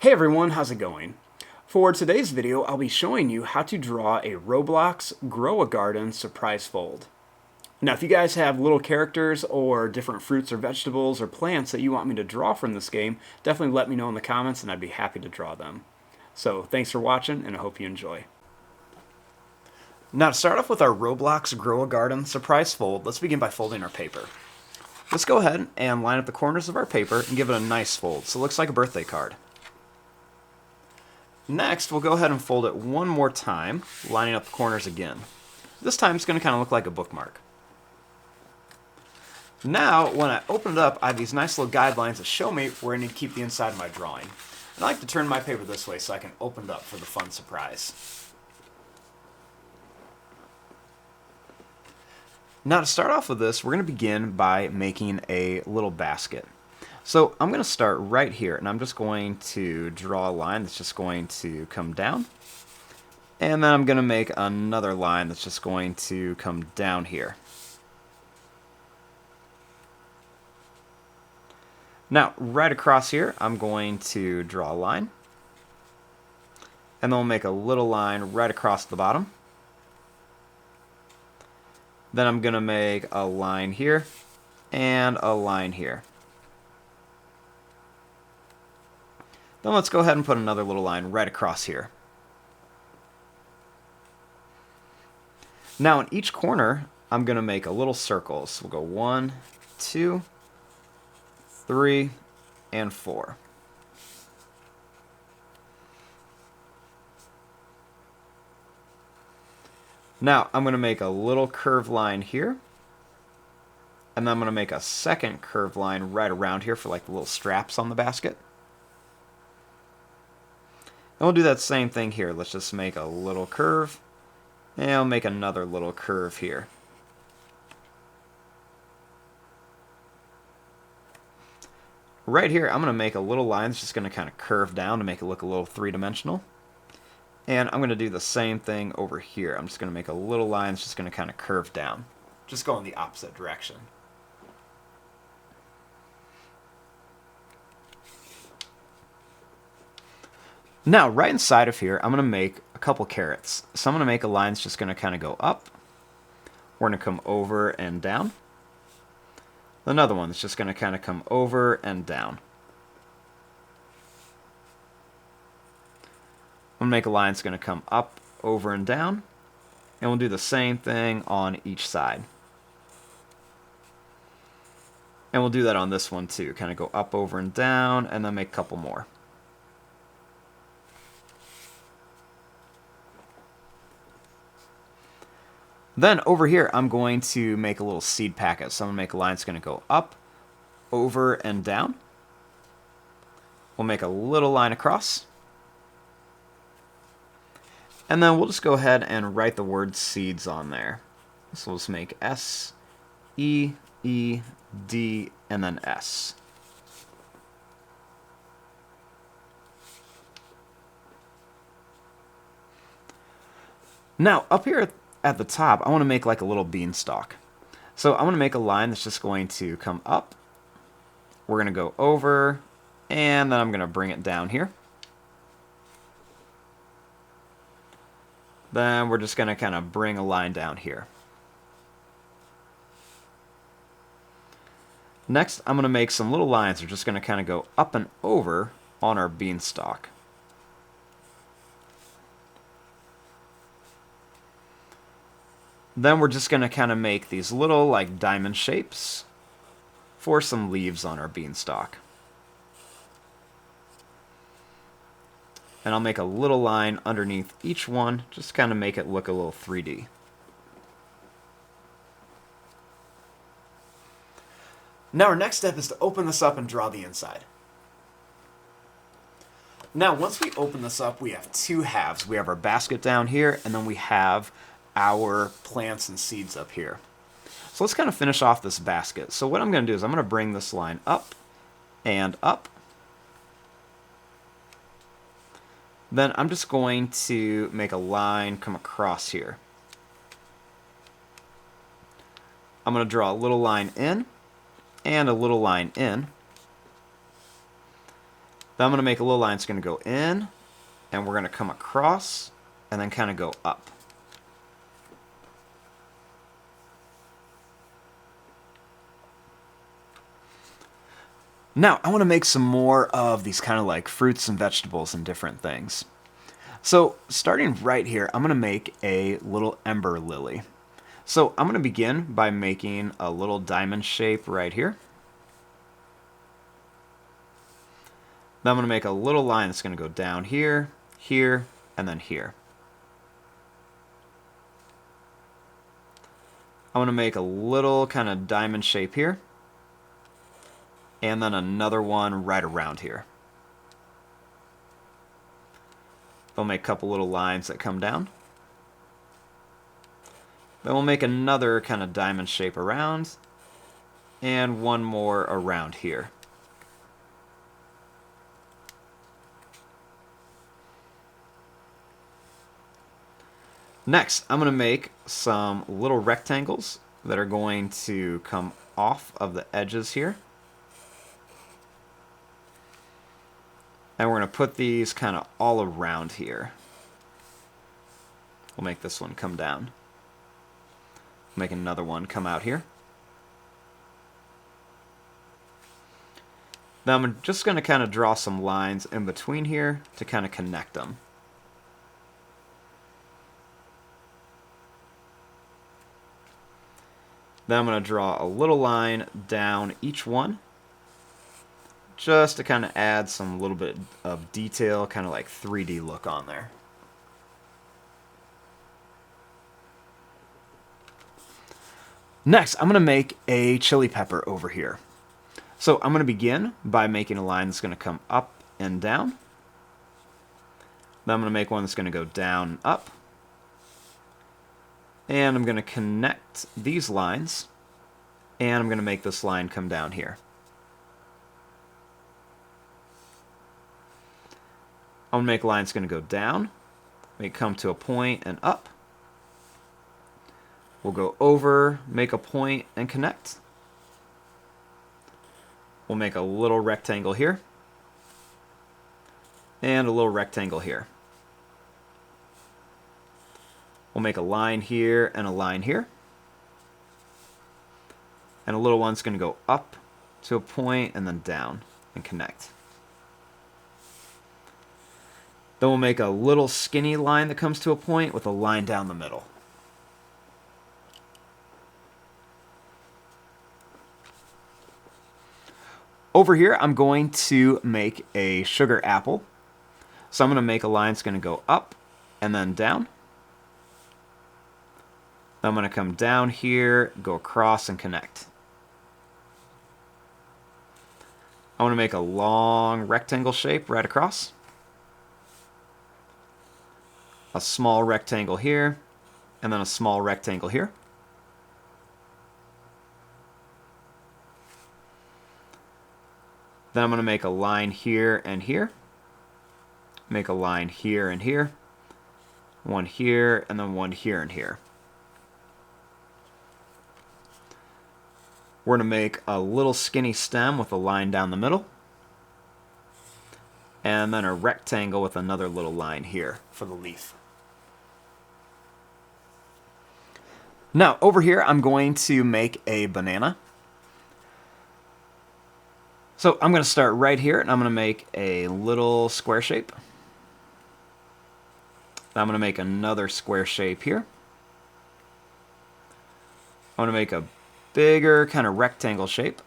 Hey everyone, how's it going? For today's video, I'll be showing you how to draw a Roblox Grow a Garden surprise fold. Now, if you guys have little characters or different fruits or vegetables or plants that you want me to draw from this game, definitely let me know in the comments and I'd be happy to draw them. So, thanks for watching and I hope you enjoy. Now, to start off with our Roblox Grow a Garden surprise fold, let's begin by folding our paper. Let's go ahead and line up the corners of our paper and give it a nice fold so it looks like a birthday card. Next, we'll go ahead and fold it one more time, lining up the corners again. This time it's going to kind of look like a bookmark. Now, when I open it up, I have these nice little guidelines that show me where I need to keep the inside of my drawing. And I like to turn my paper this way so I can open it up for the fun surprise. Now, to start off with this, we're going to begin by making a little basket. So I'm going to start right here, and I'm just going to draw a line that's just going to come down. And then I'm going to make another line that's just going to come down here. Now, right across here, I'm going to draw a line. And then we'll make a little line right across the bottom. Then I'm going to make a line here and a line here. Then let's go ahead and put another little line right across here. Now in each corner, I'm going to make a little circle. So we'll go 1, 2, 3, and 4. Now I'm going to make a little curved line here. And then I'm going to make a second curved line right around here for like the little straps on the basket. And we'll do that same thing here. Let's just make a little curve, and I'll make another little curve here. Right here, I'm going to make a little line that's just going to kind of curve down to make it look a little three-dimensional. And I'm going to do the same thing over here. I'm just going to make a little line that's just going to kind of curve down. Just go in the opposite direction. Now, right inside of here, I'm going to make a couple carrots. So I'm going to make a line that's just going to kind of go up. We're going to come over and down. Another one that's just going to kind of come over and down. I'm going to make a line that's going to come up, over, and down. And we'll do the same thing on each side. And we'll do that on this one too. Kind of go up, over, and down, and then make a couple more. Then over here, I'm going to make a little seed packet. So I'm going to make a line that's going to go up, over, and down. We'll make a little line across. And then we'll just go ahead and write the word seeds on there. So we'll just make S, E, E, D, and then S. Now, up here at the top, I want to make like a little beanstalk. So I want to make a line that's just going to come up. We're going to go over, and then I'm going to bring it down here. Then we're just going to kind of bring a line down here. Next, I'm going to make some little lines that are just going to kind of go up and over on our beanstalk. Then we're just going to kind of make these little like diamond shapes for some leaves on our beanstalk. And I'll make a little line underneath each one, just kind of make it look a little 3D. Now our next step is to open this up and draw the inside. Now once we open this up, we have two halves. We have our basket down here, and then we have our plants and seeds up here. So let's kind of finish off this basket. So what I'm going to do is I'm going to bring this line up and up. Then I'm just going to make a line come across here. I'm going to draw a little line in and a little line in. Then I'm going to make a little line that's going to go in, and we're going to come across, and then kind of go up. Now, I want to make some more of these kind of like fruits and vegetables and different things. So, starting right here, I'm going to make a little ember lily. So, I'm going to begin by making a little diamond shape right here. Then I'm going to make a little line that's going to go down here, here, and then here. I'm going to make a little kind of diamond shape here. And then another one right around here. We'll make a couple little lines that come down. Then we'll make another kind of diamond shape around, and one more around here. Next, I'm going to make some little rectangles that are going to come off of the edges here. And we're going to put these kind of all around here. We'll make this one come down. Make another one come out here. Then I'm just going to kind of draw some lines in between here to kind of connect them. Then I'm going to draw a little line down each one, just to kind of add some little bit of detail, kind of like 3D look on there. Next, I'm going to make a chili pepper over here. So I'm going to begin by making a line that's going to come up and down. Then I'm going to make one that's going to go down and up. And I'm going to connect these lines, and I'm going to make this line come down here. I'm going to make a line that's going to go down, make it come to a point and up. We'll go over, make a point, and connect. We'll make a little rectangle here, and a little rectangle here. We'll make a line here and a line here. And a little one's going to go up to a point and then down and connect. Then we'll make a little skinny line that comes to a point with a line down the middle. Over here, I'm going to make a sugar apple. So I'm going to make a line that's going to go up and then down. I'm going to come down here, go across, and connect. I want to make a long rectangle shape right across. A small rectangle here, and then a small rectangle here. Then I'm going to make a line here and here. Make a line here and here. One here, and then one here and here. We're going to make a little skinny stem with a line down the middle. And then a rectangle with another little line here for the leaf. Now, over here, I'm going to make a banana. So I'm going to start right here, and I'm going to make a little square shape. I'm going to make another square shape here. I'm going to make a bigger kind of rectangle shape.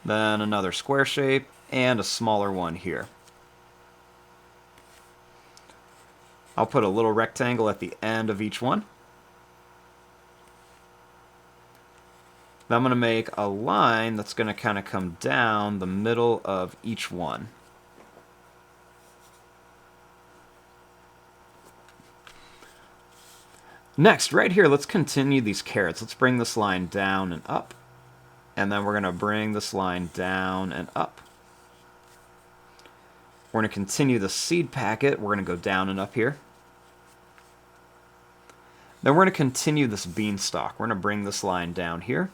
Then another square shape, and a smaller one here. I'll put a little rectangle at the end of each one. Then I'm going to make a line that's going to kind of come down the middle of each one. Next, right here, let's continue these carrots. Let's bring this line down and up. And then we're going to bring this line down and up. We're going to continue the seed packet. We're going to go down and up here. Then we're going to continue this beanstalk. We're going to bring this line down here.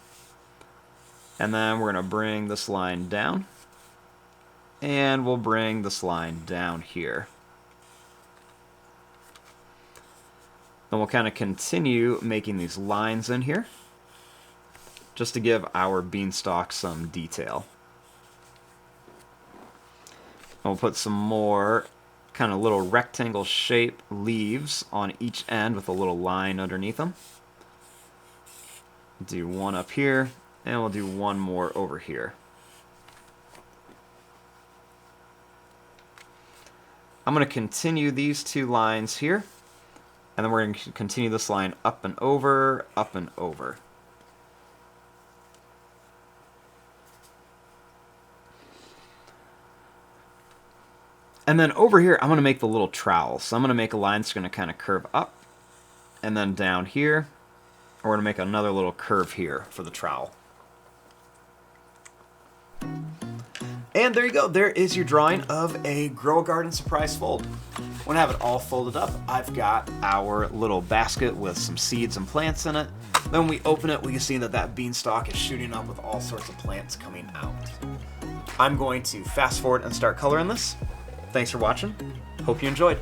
And then we're going to bring this line down. and we'll bring this line down here. Then we'll kind of continue making these lines in here, just to give our beanstalk some detail. And we'll put some more kind of little rectangle shape leaves on each end with a little line underneath them. Do one up here, and we'll do one more over here. I'm going to continue these two lines here, and then we're going to continue this line up and over, up and over. And then over here, I'm going to make the little trowel. So I'm going to make a line that's going to kind of curve up, and then down here, we're going to make another little curve here for the trowel. And there you go. There is your drawing of a Grow a Garden surprise fold. When I have it all folded up, I've got our little basket with some seeds and plants in it. Then when we open it, we can see that that beanstalk is shooting up with all sorts of plants coming out. I'm going to fast forward and start coloring this. Thanks for watching. Hope you enjoyed.